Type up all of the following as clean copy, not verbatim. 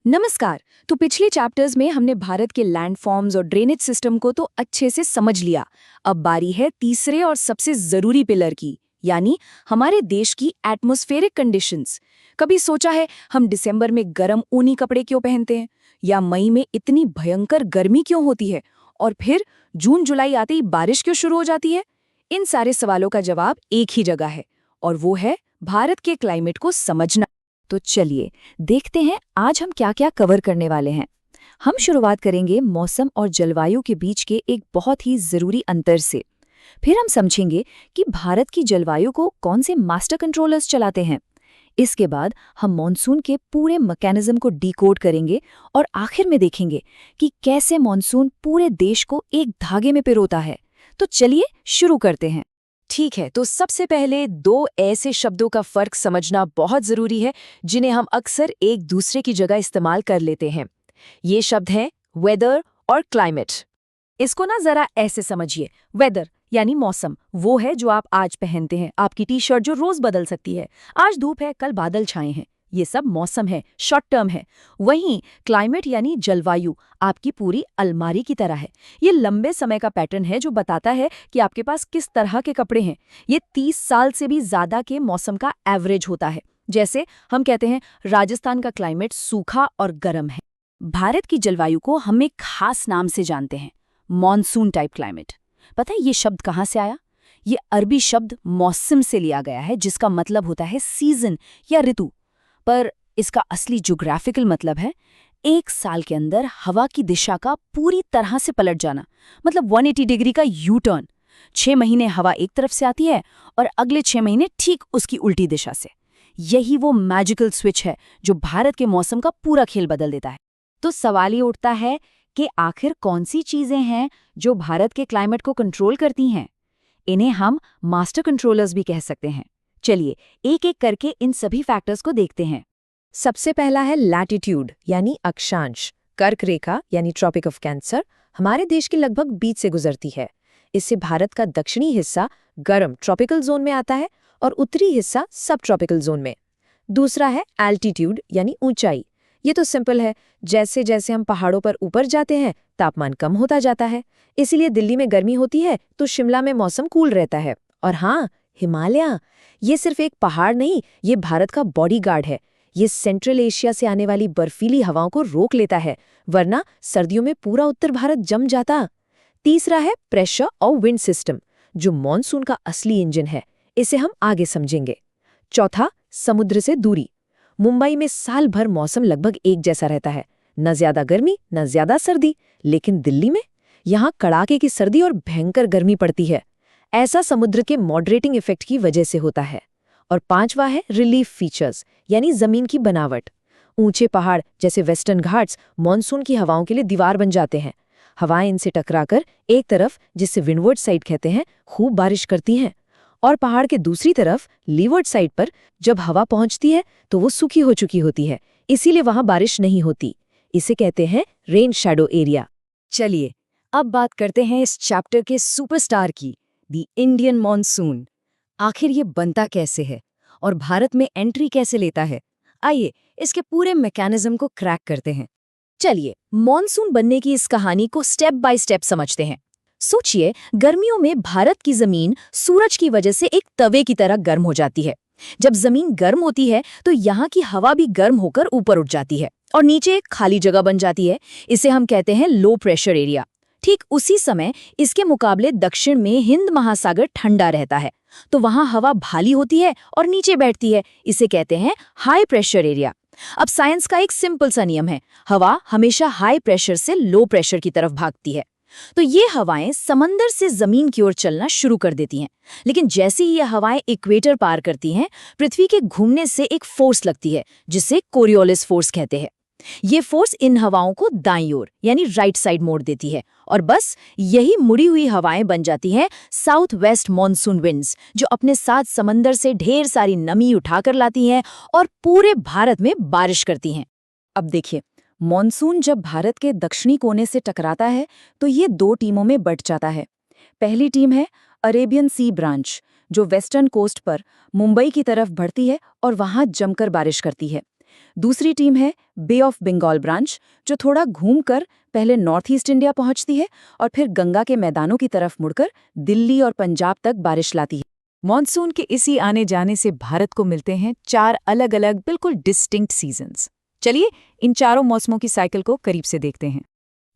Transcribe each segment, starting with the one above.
नमस्कार। तो पिछले चैप्टर्स में हमने भारत के लैंडफॉर्म्स और ड्रेनेज सिस्टम को तो अच्छे से समझ लिया। अब बारी है तीसरे और सबसे जरूरी पिलर की, यानी हमारे देश की एटमॉस्फेरिक कंडीशंस। कभी सोचा है हम दिसंबर में गर्म ऊनी कपड़े क्यों पहनते हैं, या मई में इतनी भयंकर गर्मी क्यों होती है, और फिर जून जुलाई आते ही बारिश क्यों शुरू हो जाती है? इन सारे सवालों का जवाब एक ही जगह है, और वो है भारत के क्लाइमेट को समझना। तो चलिए देखते हैं आज हम क्या क्या कवर करने वाले हैं। हम शुरुआत करेंगे मौसम और जलवायु के बीच के एक बहुत ही जरूरी अंतर से। फिर हम समझेंगे कि भारत की जलवायु को कौन से मास्टर कंट्रोलर्स चलाते हैं। इसके बाद हम मॉनसून के पूरे मैकेनिज्म को डिकोड करेंगे और आखिर में देखेंगे कि कैसे मॉनसून पूरे देश को एक धागे में पिरोता है। तो चलिए शुरू करते हैं। ठीक है, तो सबसे पहले दो ऐसे शब्दों का फर्क समझना बहुत जरूरी है जिन्हें हम अक्सर एक दूसरे की जगह इस्तेमाल कर लेते हैं। ये शब्द हैं वेदर और क्लाइमेट। इसको ना जरा ऐसे समझिए। वेदर यानी मौसम, वो है जो आप आज पहनते हैं, आपकी टी शर्ट जो रोज बदल सकती है। आज धूप है, कल बादल छाए हैं, ये सब मौसम है, शॉर्ट टर्म है। वहीं क्लाइमेट यानी जलवायु आपकी पूरी अलमारी की तरह है। ये लंबे समय का पैटर्न है जो बताता है कि आपके पास किस तरह के कपड़े हैं। ये 30 साल से भी ज्यादा के मौसम का एवरेज होता है। जैसे हम कहते हैं राजस्थान का क्लाइमेट सूखा और गर्म है। भारत की जलवायु को हम एक खास नाम से जानते हैं, मॉनसून टाइप क्लाइमेट। पता है ये शब्द कहाँ से आया? ये अरबी शब्द मौसम से लिया गया है, जिसका मतलब होता है सीजन या ऋतु। पर इसका असली ज्योग्राफिकल मतलब है एक साल के अंदर हवा की दिशा का पूरी तरह से पलट जाना, मतलब 180 डिग्री का यू टर्न। 6 महीने हवा एक तरफ से आती है और अगले 6 महीने ठीक उसकी उल्टी दिशा से। यही वो मैजिकल स्विच है जो भारत के मौसम का पूरा खेल बदल देता है। तो सवाल ये उठता है कि आखिर कौन सी चीजें हैं जो भारत के क्लाइमेट को कंट्रोल करती हैं? इन्हें हम मास्टर कंट्रोलर्स भी कह सकते हैं। चलिए एक एक करके इन सभी फैक्टर्स को देखते हैं। सबसे पहला है लैटिट्यूड यानी अक्षांश। कर्क रेखा यानी ट्रॉपिक ऑफ कैंसर हमारे देश के लगभग बीच से गुजरती है। इससे भारत का दक्षिणी हिस्सा गर्म ट्रॉपिकल जोन में आता है और उत्तरी हिस्सा सब ट्रॉपिकल जोन में। दूसरा है एल्टीट्यूड यानी ऊंचाई। ये तो सिंपल है, जैसे जैसे हम पहाड़ों पर ऊपर जाते हैं तापमान कम होता जाता है। इसीलिए दिल्ली में गर्मी होती है तो शिमला में मौसम कूल रहता है। और हाँ, हिमालय, ये सिर्फ एक पहाड़ नहीं, ये भारत का बॉडीगार्ड है। ये सेंट्रल एशिया से आने वाली बर्फीली हवाओं को रोक लेता है, वरना सर्दियों में पूरा उत्तर भारत जम जाता। तीसरा है प्रेशर और विंड सिस्टम, जो मॉनसून का असली इंजन है। इसे हम आगे समझेंगे। चौथा, समुद्र से दूरी। मुंबई में साल भर मौसम लगभग एक जैसा रहता है, न ज्यादा गर्मी न ज्यादा सर्दी। लेकिन दिल्ली में यहाँ कड़ाके की सर्दी और भयंकर गर्मी पड़ती है। ऐसा समुद्र के मॉडरेटिंग इफेक्ट की वजह से होता है। और पांचवा है रिलीफ फीचर्स यानी जमीन की बनावट। ऊंचे पहाड़ जैसे वेस्टर्न घाट्स मॉनसून की हवाओं के लिए दीवार बन जाते हैं। हवाएं इनसे टकराकर एक तरफ, जिसे विंडवर्ड साइड कहते हैं, खूब बारिश करती हैं। और पहाड़ के दूसरी तरफ लीवर्ड साइड पर जब हवा पहुंचती है तो वो सूखी हो चुकी होती है, इसीलिए वहां बारिश नहीं होती। इसे कहते हैं रेन शैडो एरिया। चलिए अब बात करते हैं इस चैप्टर के सुपरस्टार की, द इंडियन मॉनसून। आखिर ये बनता कैसे है और भारत में एंट्री कैसे लेता है? आइए इसके पूरे मैकेनिज्म को क्रैक करते हैं। चलिए मॉनसून बनने की इस कहानी को स्टेप बाय स्टेप समझते हैं। सोचिए, गर्मियों में भारत की जमीन सूरज की वजह से एक तवे की तरह गर्म हो जाती है। जब जमीन गर्म होती है तो यहाँ की हवा भी गर्म होकर ऊपर उठ जाती है और नीचे एक खाली जगह बन जाती है। इसे हम कहते हैं लो प्रेशर एरिया। ठीक उसी समय इसके मुकाबले दक्षिण में हिंद महासागर ठंडा रहता है, तो वहां हवा भाली होती है और नीचे बैठती है। इसे कहते हैं हाई प्रेशर एरिया। अब साइंस का एक सिंपल सा नियम है, हवा हमेशा हाई प्रेशर से लो प्रेशर की तरफ भागती है। तो ये हवाएं समंदर से जमीन की ओर चलना शुरू कर देती हैं। लेकिन जैसे ही ये हवाएं इक्वेटर पार करती हैं, पृथ्वी के घूमने से एक फोर्स लगती है जिसे कोरियोलिस फोर्स कहते हैं। ये फोर्स इन हवाओं को दाईं ओर यानी राइट साइड मोड़ देती है और बस यही मुड़ी हुई हवाएं बन जाती हैं साउथ वेस्ट मॉनसून विंड्स, जो अपने साथ समंदर से ढेर सारी नमी उठाकर लाती हैं और पूरे भारत में बारिश करती हैं। अब देखिए, मॉनसून जब भारत के दक्षिणी कोने से टकराता है तो ये दो टीमों में बंट जाता है। पहली टीम है अरेबियन सी ब्रांच, जो वेस्टर्न कोस्ट पर मुंबई की तरफ बढ़ती है और वहां जमकर बारिश करती है। दूसरी टीम है बे ऑफ बंगाल ब्रांच, जो थोड़ा घूमकर पहले नॉर्थ ईस्ट इंडिया पहुंचती है और फिर गंगा के मैदानों की तरफ मुड़कर दिल्ली और पंजाब तक बारिश लाती है। मॉनसून के इसी आने जाने से भारत को मिलते हैं 4 अलग-अलग बिल्कुल डिस्टिंक्ट सीजन्स। चलिए इन चारों मौसमों की साइकिल को करीब से देखते हैं।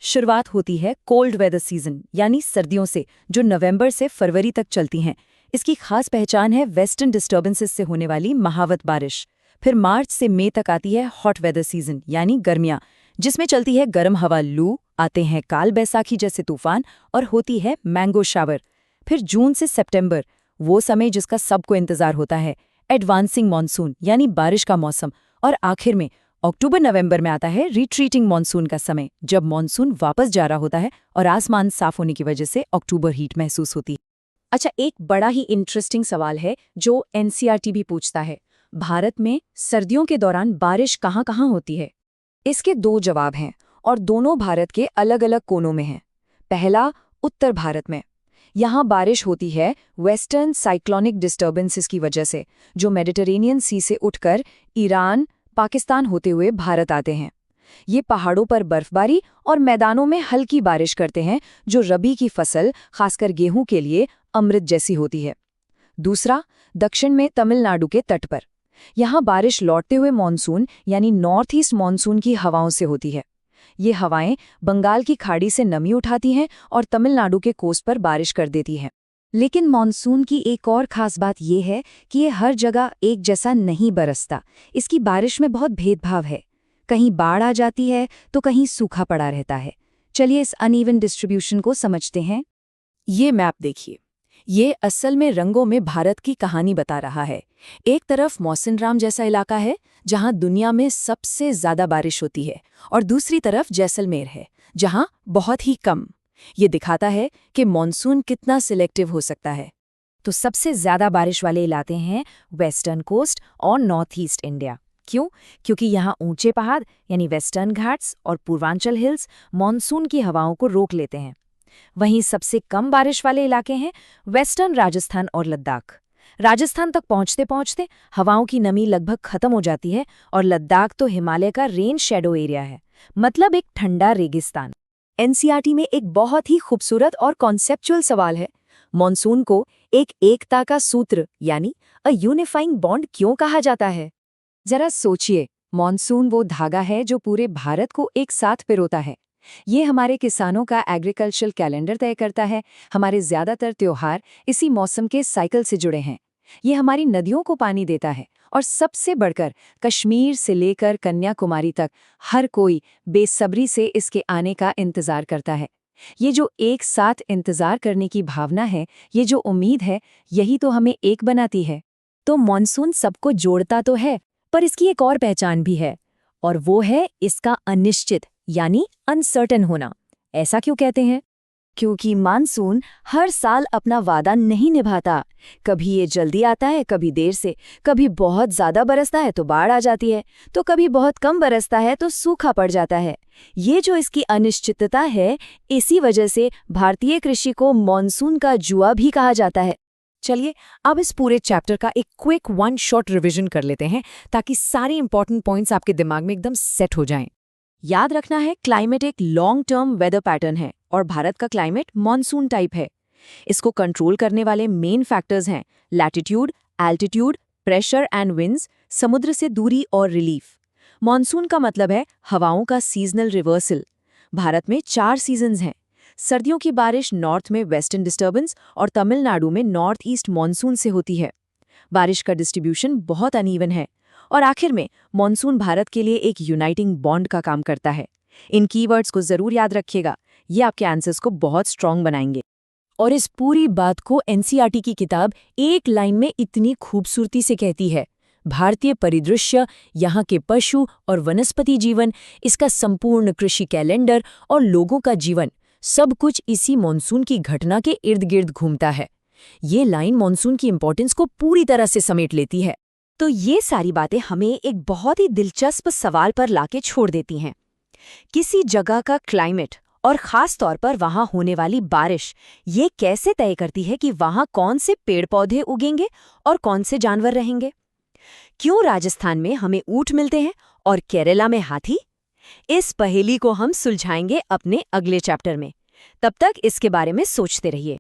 शुरुआत होती है कोल्ड वेदर सीजन यानी सर्दियों से, जो नवंबर से फरवरी तक चलती हैं। इसकी खास पहचान है वेस्टर्न डिस्टर्बेंसेस से होने वाली महावत बारिश। फिर मार्च से मई तक आती है हॉट वेदर सीजन यानी गर्मियाँ, जिसमें चलती है गर्म हवा लू, आते हैं काल बैसाखी जैसे तूफान और होती है मैंगो शावर। फिर जून से सितंबर, वो समय जिसका सबको इंतजार होता है, एडवांसिंग मॉनसून यानी बारिश का मौसम। और आखिर में अक्टूबर नवंबर में आता है रिट्रीटिंग मॉनसून का समय, जब मॉनसून वापस जा रहा होता है और आसमान साफ होने की वजह से अक्टूबर हीट महसूस होती है। अच्छा, एक बड़ा ही इंटरेस्टिंग सवाल है जो एनसीईआरटी भी पूछता है, भारत में सर्दियों के दौरान बारिश कहाँ कहाँ होती है? इसके 2 जवाब हैं और दोनों भारत के अलग अलग कोनों में हैं। पहला, उत्तर भारत में। यहाँ बारिश होती है वेस्टर्न साइक्लोनिक डिस्टर्बेंसेस की वजह से, जो मेडिटरेनियन सी से उठकर ईरान, पाकिस्तान होते हुए भारत आते हैं। ये पहाड़ों पर बर्फबारी और मैदानों में हल्की बारिश करते हैं, जो रबी की फसल, खासकर गेहूं के लिए अमृत जैसी होती है। दूसरा, दक्षिण में तमिलनाडु के तट पर। यहाँ बारिश लौटते हुए मॉनसून यानी नॉर्थ ईस्ट मॉनसून की हवाओं से होती है। ये हवाएं बंगाल की खाड़ी से नमी उठाती हैं और तमिलनाडु के कोस्ट पर बारिश कर देती हैं। लेकिन मॉनसून की एक और खास बात यह है कि ये हर जगह एक जैसा नहीं बरसता। इसकी बारिश में बहुत भेदभाव है। कहीं बाढ़ आ जाती है तो कहीं सूखा पड़ा रहता है। चलिए इस अनइवन डिस्ट्रीब्यूशन को समझते हैं। ये मैप देखिए, ये असल में रंगों में भारत की कहानी बता रहा है। एक तरफ मौसिनराम जैसा इलाका है जहां दुनिया में सबसे ज्यादा बारिश होती है, और दूसरी तरफ जैसलमेर है जहां बहुत ही कम। ये दिखाता है कि मॉनसून कितना सिलेक्टिव हो सकता है। तो सबसे ज्यादा बारिश वाले इलाके हैं वेस्टर्न कोस्ट और नॉर्थ ईस्ट इंडिया। क्यों? क्योंकि यहाँ ऊंचे पहाड़ यानी वेस्टर्न घाट्स और पूर्वांचल हिल्स मॉनसून की हवाओं को रोक लेते हैं। वहीं सबसे कम बारिश वाले इलाके हैं वेस्टर्न राजस्थान और लद्दाख। राजस्थान तक पहुंचते पहुंचते हवाओं की नमी लगभग खत्म हो जाती है, और लद्दाख तो हिमालय का रेन शेडो एरिया है, मतलब एक ठंडा रेगिस्तान। एनसीईआरटी में एक बहुत ही खूबसूरत और कॉन्सेप्चुअल सवाल है, मॉनसून को एक एकता का सूत्र यानी अ यूनिफाइंग बॉन्ड क्यों कहा जाता है? जरा सोचिए, मॉनसून वो धागा है जो पूरे भारत को एक साथ पिरोता है। ये हमारे किसानों का एग्रीकल्चरल कैलेंडर तय करता है। हमारे ज्यादातर त्योहार इसी मौसम के साइकिल से जुड़े हैं। ये हमारी नदियों को पानी देता है, और सबसे बढ़कर कश्मीर से लेकर कन्याकुमारी तक हर कोई बेसब्री से इसके आने का इंतजार करता है। ये जो एक साथ इंतजार करने की भावना है, ये जो उम्मीद है, यही तो हमें एक बनाती है। तो मॉनसून सबको जोड़ता तो है, पर इसकी एक और पहचान भी है, और वो है इसका अनिश्चित यानी अनसर्टेन होना। ऐसा क्यों कहते हैं? क्योंकि मानसून हर साल अपना वादा नहीं निभाता। कभी ये जल्दी आता है, कभी देर से। कभी बहुत ज्यादा बरसता है तो बाढ़ आ जाती है, तो कभी बहुत कम बरसता है तो सूखा पड़ जाता है। ये जो इसकी अनिश्चितता है, इसी वजह से भारतीय कृषि को मॉनसून का जुआ भी कहा जाता है। चलिए अब इस पूरे चैप्टर का एक क्विक 1 शॉट रिवीजन कर लेते हैं, ताकि सारे इंपॉर्टेंट पॉइंट्स आपके दिमाग में एकदम सेट हो जाएं। याद रखना है, क्लाइमेट एक लॉन्ग टर्म वेदर पैटर्न है, और भारत का क्लाइमेट मॉनसून टाइप है। इसको कंट्रोल करने वाले मेन फैक्टर्स हैं latitude, altitude, pressure and winds, समुद्र से दूरी और रिलीफ। मॉनसून का मतलब है हवाओं का सीजनल रिवर्सल। भारत में 4 सीजन्स हैं। सर्दियों की बारिश नॉर्थ में वेस्टर्न डिस्टर्बेंस और तमिलनाडु में नॉर्थ ईस्ट मॉनसून से होती है। बारिश का डिस्ट्रीब्यूशन बहुत अनइवन है, और आखिर में मॉनसून भारत के लिए एक यूनाइटिंग बॉन्ड का काम करता है। इन कीवर्ड्स को जरूर याद रखिएगा, ये आपके आंसर्स को बहुत स्ट्रांग बनाएंगे। और इस पूरी बात को एनसीईआरटी की किताब एक लाइन में इतनी खूबसूरती से कहती है, भारतीय परिदृश्य, यहाँ के पशु और वनस्पति जीवन, इसका संपूर्ण कृषि कैलेंडर और लोगों का जीवन, सब कुछ इसी मॉनसून की घटना के इर्द गिर्द घूमता है। ये लाइन मॉनसून की इंपॉर्टेंस को पूरी तरह से समेट लेती है। तो ये सारी बातें हमें एक बहुत ही दिलचस्प सवाल पर लाके छोड़ देती हैं। किसी जगह का क्लाइमेट और खास तौर पर वहां होने वाली बारिश, ये कैसे तय करती है कि वहां कौन से पेड़ पौधे उगेंगे और कौन से जानवर रहेंगे? क्यों राजस्थान में हमें ऊंट मिलते हैं और केरला में हाथी? इस पहेली को हम सुलझाएंगे अपने अगले चैप्टर में। तब तक इसके बारे में सोचते रहिए।